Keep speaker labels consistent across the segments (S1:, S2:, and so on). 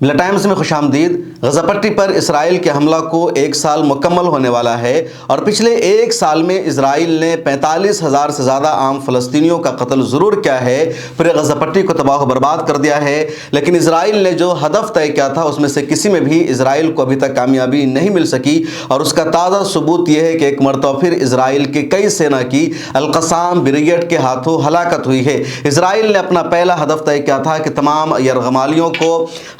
S1: ملا ٹائمز میں خوش آمدید۔ غزہ پٹی پر اسرائیل کے حملہ کو 1 سال مکمل ہونے والا ہے اور پچھلے 1 سال میں اسرائیل نے 45,000 سے زیادہ عام فلسطینیوں کا قتل ضرور کیا ہے، پورے غزہ پٹی کو تباہ و برباد کر دیا ہے، لیکن اسرائیل نے جو ہدف طے کیا تھا اس میں سے کسی میں بھی اسرائیل کو ابھی تک کامیابی نہیں مل سکی، اور اس کا تازہ ثبوت یہ ہے کہ ایک مرتبہ پھر اسرائیل کے کئی سینا کی القصام بریگیڈ کے ہاتھوں ہلاکت ہوئی ہے۔ اسرائیل نے اپنا پہلا ہدف طے کیا تھا کہ تمام یرغمالیوں کو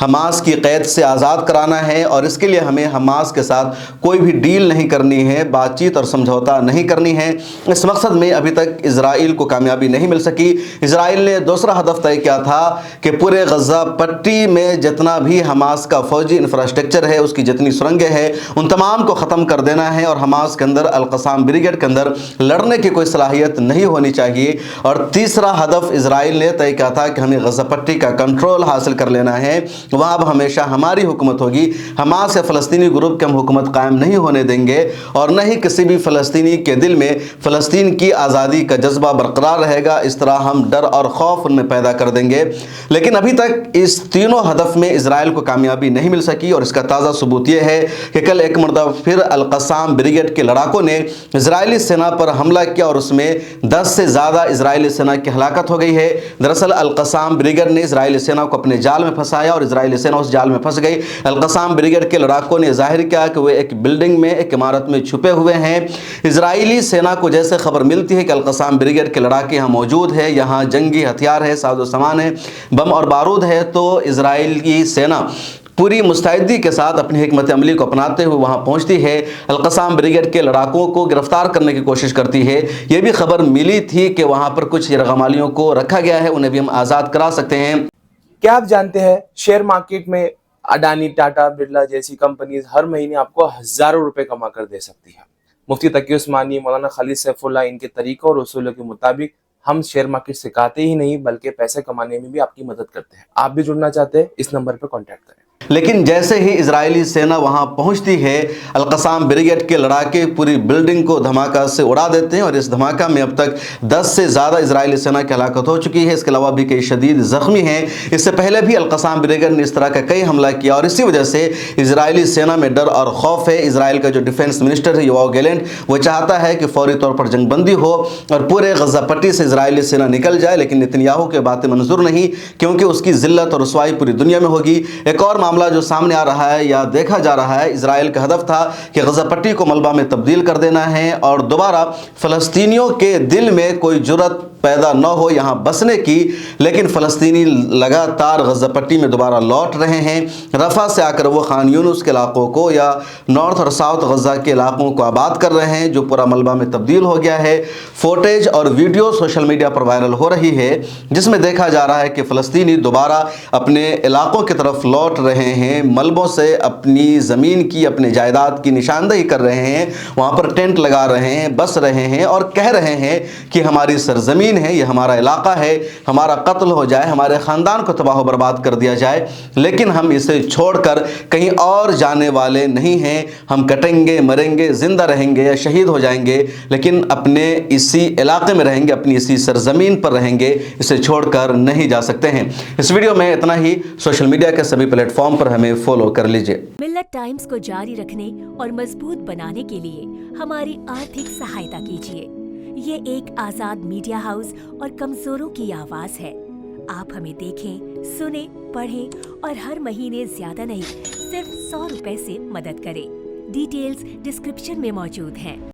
S1: حماس کی قید سے آزاد کرانا ہے، اور اس کے لیے ہمیں حماس کے ساتھ کوئی بھی ڈیل نہیں کرنی ہے، بات چیت اور سمجھوتا نہیں کرنی ہے۔ اس مقصد میں ابھی تک اسرائیل کو کامیابی نہیں مل سکی۔ اسرائیل نے دوسرا ہدف طے کیا تھا کہ پورے غزہ پٹی میں جتنا بھی حماس کا فوجی انفراسٹرکچر ہے، اس کی جتنی سرنگیں ہیں، ان تمام کو ختم کر دینا ہے، اور حماس کے اندر القصام بریگیڈ کے اندر لڑنے کی کوئی صلاحیت نہیں ہونی چاہیے۔ اور تیسرا ہدف اسرائیل نے طے کیا تھا کہ ہمیں غزہ پٹی کا کنٹرول حاصل کر لینا ہے، وہاں اب ہمیشہ ہماری حکومت ہوگی، حماس یا فلسطینی گروپ کے ہم حکومت قائم نہیں ہونے دیں گے، اور نہ ہی کسی بھی فلسطینی کے دل میں فلسطین کی آزادی کا جذبہ برقرار رہے گا۔ اس طرح ہم ڈر اور خوف ان میں پیدا کر دیں گے۔ لیکن ابھی تک اس تینوں ہدف میں اسرائیل کو کامیابی نہیں مل سکی، اور اس کا تازہ ثبوت یہ ہے کہ کل ایک مرتبہ پھر القصام بریگیڈ کے لڑاکوں نے اسرائیلی سینا پر حملہ کیا، اور اس میں 10 سے زیادہ اسرائیلی سینا کی ہلاکت ہو گئی ہے۔ دراصل القصام بریگیڈ نے اسرائیلی سینا کو اپنے جال میں پھنسایا، اور اسرائیلی سینا اس جال میں پھنس گئی۔ القصام بریگیڈ کے لڑاکوں نے ظاہر کیا کہ وہ ایک بلڈنگ میں، ایک عمارت میں چھپے ہوئے ہیں۔ اسرائیلی سینا کو جیسے خبر ملتی ہے کہ القصام بریگیڈ کے لڑاکے یہاں موجود ہے، یہاں جنگی ہتھیار ہے، ساز و سامان ہے، بم اور بارود ہے، تو اسرائیلی سینا پوری مستعدی کے ساتھ اپنی حکمت عملی کو اپناتے ہوئے وہاں پہنچتی ہے، القصام بریگیڈ کے لڑاکوں کو گرفتار کرنے کی کوشش کرتی ہے۔ یہ بھی خبر ملی تھی کہ وہاں پر کچھ یرغمالیوں کو رکھا گیا ہے، انہیں بھی ہم آزاد کرا سکتے ہیں۔
S2: کیا آپ جانتے ہیں شیئر مارکیٹ میں اڈانی، ٹاٹا، برلا جیسی کمپنیز ہر مہینے آپ کو ہزاروں روپے کما کر دے سکتی ہے؟ مفتی تقی عثمانی، مولانا خالد سیف اللہ، ان کے طریقوں اور اصولوں کے مطابق ہم شیئر مارکیٹ سکھاتے ہی نہیں بلکہ پیسے کمانے میں بھی آپ کی مدد کرتے ہیں۔ آپ بھی جڑنا چاہتے ہیں؟ اس نمبر پر کانٹیکٹ کریں۔
S1: لیکن جیسے ہی اسرائیلی سینا وہاں پہنچتی ہے، القصام بریگیڈ کے لڑاکے پوری بلڈنگ کو دھماکہ سے اڑا دیتے ہیں، اور اس دھماکہ میں اب تک 10 سے زیادہ اسرائیلی سینا کی ہلاکت ہو چکی ہے۔ اس کے علاوہ بھی کئی شدید زخمی ہیں۔ اس سے پہلے بھی القصام بریگیڈ نے اس طرح کا کئی حملہ کیا، اور اسی وجہ سے اسرائیلی سینا میں ڈر اور خوف ہے۔ اسرائیل کا جو ڈیفنس منسٹر ہے یوآو گیلنٹ، وہ چاہتا ہے کہ فوری طور پر جنگ بندی ہو اور پورے غزہ پٹی سے اسرائیلی سینا نکل جائے، لیکن نتنیاہو کے باتیں منظور نہیں، کیونکہ اس کی ذلت اور رسوائی پوری دنیا میں ہوگی۔ ایک اور معاملہ جو سامنے آ رہا ہے یا دیکھا جا رہا ہے، اسرائیل کا ہدف تھا کہ غزہ پٹی کو ملبہ میں تبدیل کر دینا ہے، اور دوبارہ فلسطینیوں کے دل میں کوئی جرأت پیدا نہ ہو یہاں بسنے کی، لیکن فلسطینی لگاتار غزہ پٹی میں دوبارہ لوٹ رہے ہیں۔ رفح سے آ کر وہ خان یونس کے علاقوں کو یا نارتھ اور ساؤتھ غزہ کے علاقوں کو آباد کر رہے ہیں، جو پورا ملبہ میں تبدیل ہو گیا ہے۔ فوٹیج اور ویڈیو سوشل میڈیا پر وائرل ہو رہی ہے، جس میں دیکھا جا رہا ہے کہ فلسطینی دوبارہ اپنے علاقوں کی طرف لوٹ رہے ہیں، ملبوں سے اپنی زمین کی، اپنے جائیداد کی نشاندہی کر رہے ہیں، وہاں پر ٹینٹ لگا رہے ہیں، بس رہے ہیں، اور کہہ رہے ہیں کہ ہماری سرزمین ہے، یہ ہمارا علاقہ ہے، ہمارا قتل ہو جائے، ہمارے خاندان کو تباہ و برباد کر دیا جائے، لیکن ہم اسے چھوڑ کر کہیں اور جانے والے نہیں ہیں۔ ہم کٹیں گے، مریں گے، زندہ رہیں گے یا شہید ہو جائیں گے، لیکن اپنے اسی علاقے میں رہیں گے، اپنی اسی سرزمین پر رہیں گے، اسے چھوڑ کر نہیں جا سکتے ہیں۔ اس ویڈیو میں اتنا ہی۔ سوشل میڈیا کے سبھی پلیٹ فارم پر ہمیں فالو کر لیجئے۔
S3: ملت ٹائمز کو جاری رکھنے اور مضبوط بنانے کے لیے ہماری آرتھک سہایتا کیجیے۔ یہ ایک آزاد میڈیا ہاؤس اور کمزوروں کی آواز ہے۔ آپ ہمیں دیکھیں، سنیں، پڑھیں اور ہر مہینے زیادہ نہیں، صرف 100 روپے سے مدد کریں۔ ڈیٹیلز ڈسکرپشن میں موجود ہیں۔